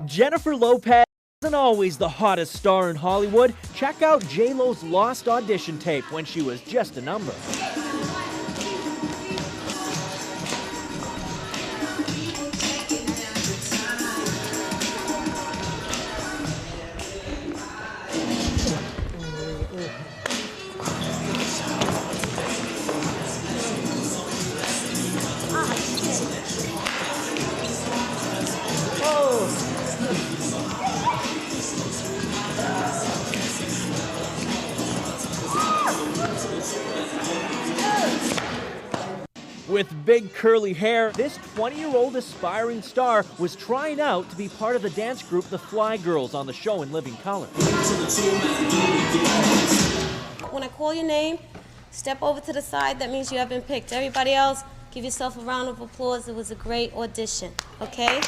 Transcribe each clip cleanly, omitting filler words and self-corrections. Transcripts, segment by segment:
Jennifer Lopez isn't always the hottest star in Hollywood. Check out JLO's lost audition tape when she was just a number. With big curly hair, this 20-year-old aspiring star was trying out to be part of the dance group The Fly Girls on the show In Living Color. When I call your name, step over to the side. That means you have been picked. Everybody else, give yourself a round of applause. It was a great audition, okay?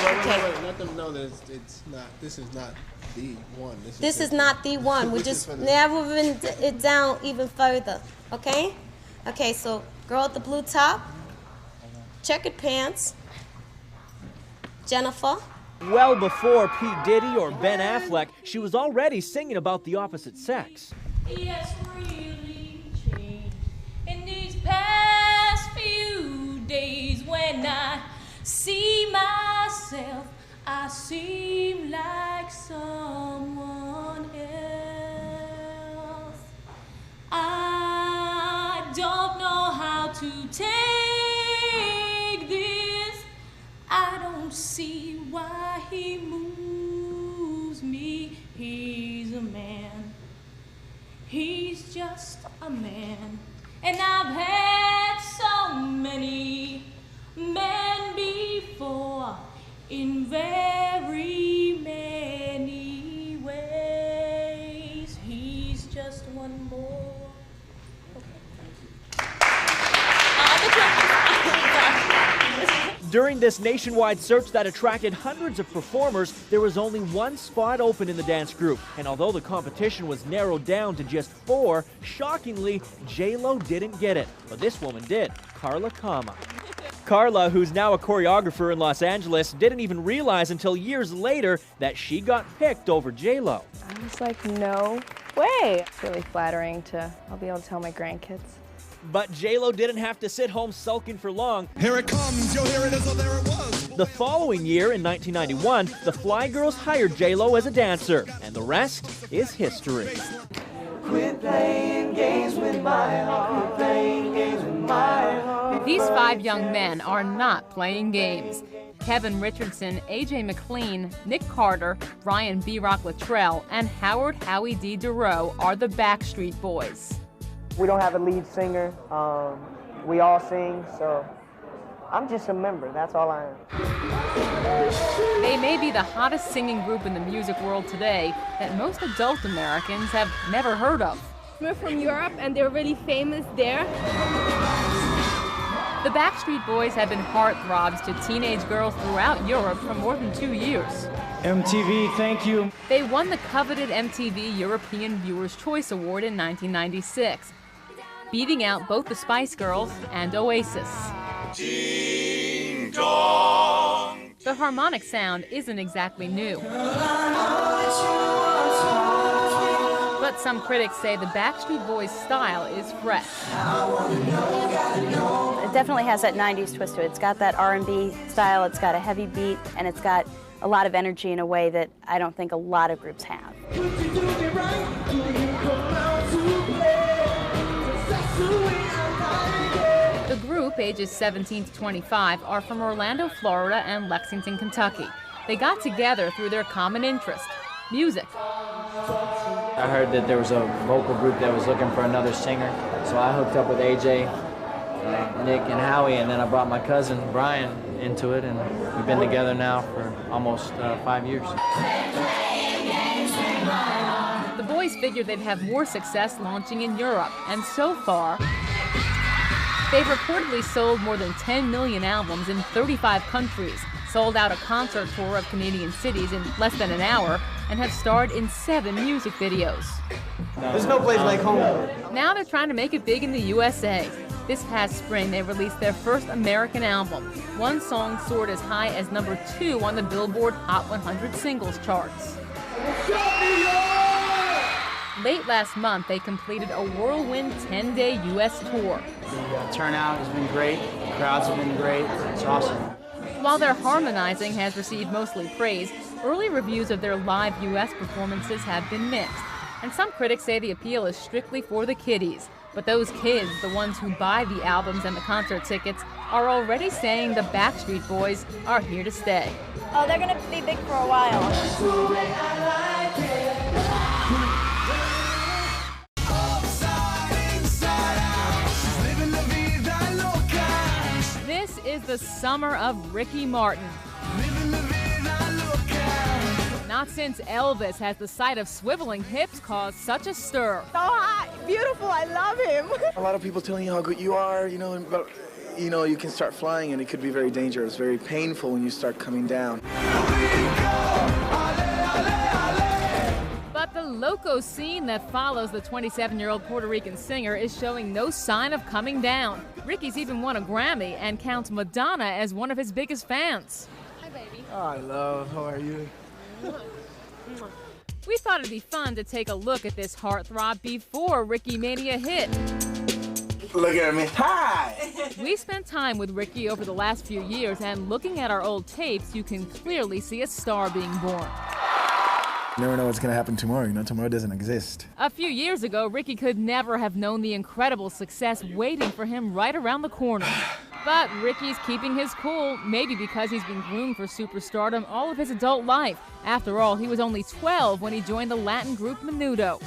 Wait. Let them know that it's not. This is not the one. This is not the one. We're just narrowing it down even further. Okay? Okay. So, girl with the blue top, checkered pants, Jennifer. Well before Pete Diddy or Ben Affleck, she was already singing about the opposite sex. Yes, really changed in these past few days. When I see myself, I seem like someone else. I don't know how to take this. I don't see why he moves me. He's a man. He's just a man. And I've had so many men before in very many ways. He's just one more. During this nationwide search that attracted hundreds of performers, there was only one spot open in the dance group. And although the competition was narrowed down to just 4, shockingly, JLO didn't get it. But this woman did, Carla Kama. Carla, who's now a choreographer in Los Angeles, didn't even realize until years later that she got picked over JLO. I was like, no way. It's really flattering I'll be able to tell my grandkids. But JLO didn't have to sit home sulking for long. Here it comes, yo, here it is, oh, there it was. The following year, in 1991, the Fly Girls hired JLO as a dancer, and the rest is history. Quit playing games with my heart, playing games with my heart. These 5 young men are not playing games. Kevin Richardson, AJ McLean, Nick Carter, Brian B. Rock Luttrell, and Howard Howie D. Duro are the Backstreet Boys. We don't have a lead singer. We all sing, so I'm just a member. That's all I am. They may be the hottest singing group in the music world today that most adult Americans have never heard of. We're from Europe, and they're really famous there. The Backstreet Boys have been heartthrobs to teenage girls throughout Europe for more than 2 years. MTV, thank you. They won the coveted MTV European Viewers' Choice Award in 1996, beating out both the Spice Girls and Oasis. Ding dong. The harmonic sound isn't exactly new. But some critics say the Backstreet Boys' style is fresh. It definitely has that 90s twist to it. It's got that R&B style, it's got a heavy beat, and it's got a lot of energy in a way that I don't think a lot of groups have. The group, ages 17 to 25, are from Orlando, Florida and Lexington, Kentucky. They got together through their common interest, music. I heard that there was a vocal group that was looking for another singer, so I hooked up with AJ, Nick, and Howie, and then I brought my cousin, Brian, into it, and we've been together now for almost 5 years. The boys figured they'd have more success launching in Europe, and so far, they've reportedly sold more than 10 million albums in 35 countries, sold out a concert tour of Canadian cities in less than an hour, and have starred in 7 music videos. There's no place like home. Now they're trying to make it big in the USA. This past spring, they released their first American album. One song soared as high as #2 on the Billboard Hot 100 singles charts. Late last month, they completed a whirlwind 10-day U.S. tour. The turnout has been great. The crowds have been great. It's awesome. While their harmonizing has received mostly praise, early reviews of their live U.S. performances have been mixed. And some critics say the appeal is strictly for the kiddies. But those kids, the ones who buy the albums and the concert tickets, are already saying the Backstreet Boys are here to stay. Oh, they're going to be big for a while. This is the summer of Ricky Martin. Not since Elvis has the sight of swiveling hips caused such a stir. So hot, beautiful, I love him. A lot of people telling you how good you are, but you can start flying and it could be very dangerous, very painful when you start coming down. But the loco scene that follows the 27-year-old Puerto Rican singer is showing no sign of coming down. Ricky's even won a Grammy and counts Madonna as one of his biggest fans. Hi, baby. Hi, love. How are you? We thought it'd be fun to take a look at this heartthrob before Ricky Mania hit. Look at me. Hi! We spent time with Ricky over the last few years, and looking at our old tapes, you can clearly see a star being born. You never know what's going to happen tomorrow. Tomorrow doesn't exist. A few years ago, Ricky could never have known the incredible success waiting for him right around the corner. But Ricky's keeping his cool, maybe because he's been groomed for superstardom all of his adult life. After all, he was only 12 when he joined the Latin group Menudo.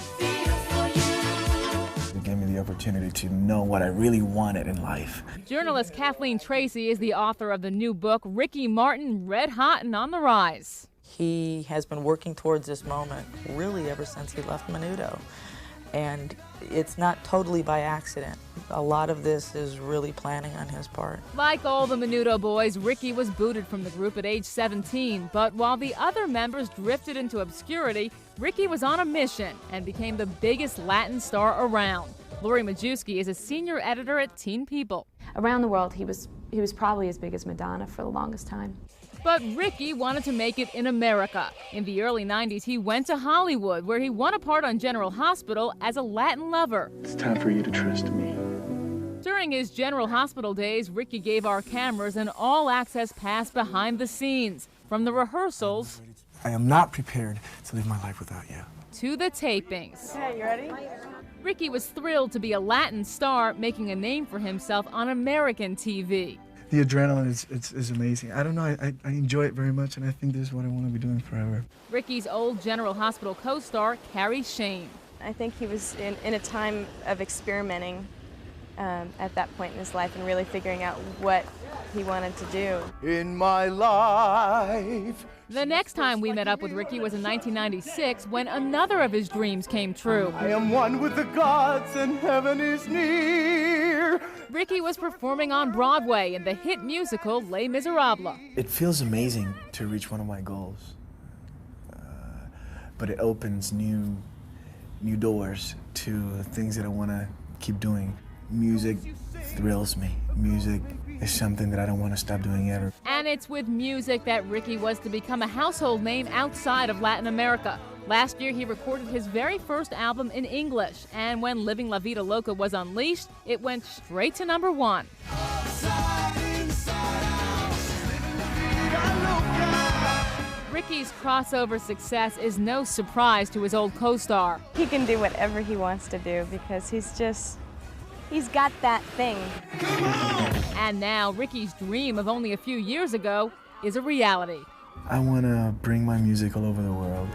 It gave me the opportunity to know what I really wanted in life. Journalist Kathleen Tracy is the author of the new book, Ricky Martin, Red Hot and on the Rise. He has been working towards this moment really ever since he left Menudo. And it's not totally by accident. A lot of this is really planning on his part. Like all the Menudo boys, Ricky was booted from the group at age 17. But while the other members drifted into obscurity, Ricky was on a mission and became the biggest Latin star around. Lori Majewski is a senior editor at Teen People. Around the world, he was probably as big as Madonna for the longest time. But Ricky wanted to make it in America. In the early 90s, he went to Hollywood, where he won a part on General Hospital as a Latin lover. It's time for you to trust me. During his General Hospital days, Ricky gave our cameras an all-access pass behind the scenes, from the rehearsals I am not prepared to live my life without you. to the tapings. Hey, you ready? Ricky was thrilled to be a Latin star, making a name for himself on American TV. The adrenaline is amazing. I don't know, I enjoy it very much, and I think this is what I want to be doing forever. Ricky's old General Hospital co-star, Carrie Shane. I think he was in a time of experimenting at that point in his life and really figuring out what he wanted to do. In my life. The next time we met up with Ricky was in 1996, when another of his dreams came true. I am one with the gods and heaven is near. Ricky was performing on Broadway in the hit musical Les Miserables. It feels amazing to reach one of my goals, but it opens new doors to things that I want to keep doing. Music thrills me. Music is something that I don't want to stop doing ever. And it's with music that Ricky was to become a household name outside of Latin America. Last year, he recorded his very first album in English, and when Living La Vida Loca was unleashed, it went straight to #1. Ricky's crossover success is no surprise to his old co-star. He can do whatever he wants to do because he's got that thing. And now, Ricky's dream of only a few years ago is a reality. I want to bring my music all over the world.